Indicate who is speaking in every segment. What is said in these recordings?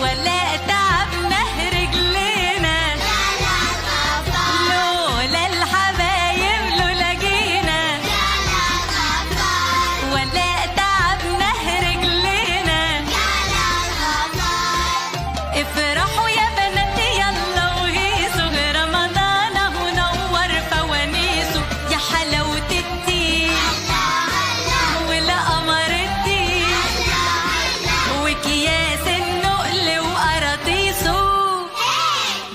Speaker 1: ولا تعبنا رجلينا لولا الحبايب لولا جينا ولا تعبنا رجلينا افرحوا يا بنات يلا وهيصوا رمضان اهو نور فوانيسه يا حلاوة الدين والقمر الدين وكياس النقل وقراطيسه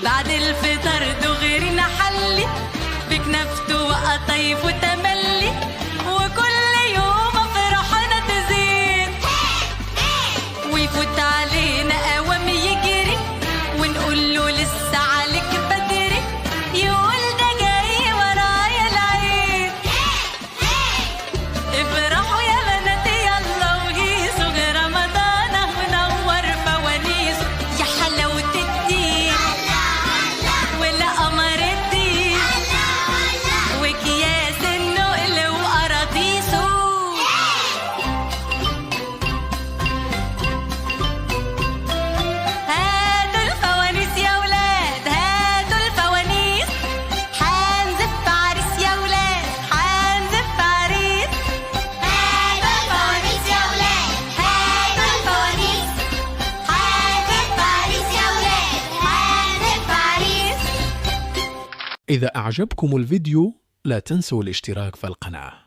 Speaker 1: بعد الفطر دغري نحلي بكنافته وقطايف وتملي وكل يوم فرحنا تزيد ويفوت علينا قوام يجري ونقول له لسه عليك بدري يقول ده جاي ورايا العيد افرحوا يا بنات يلا وهيصوا رمضان اهو نور فوانيسه يا حلاوة الدين والقمر الدين وكياس النقل وقراطيسه هاتوا الفوانيس يا ولاد هاتوا الفوانيس حنزف عريس يا ولاد حنزف عريس هاتوا الفوانيس يا ولاد هاتوا الفوانيس حنزف عريس يا ولاد حنزف عريس.
Speaker 2: إذا أعجبكم الفيديو لا تنسوا الاشتراك في القناة.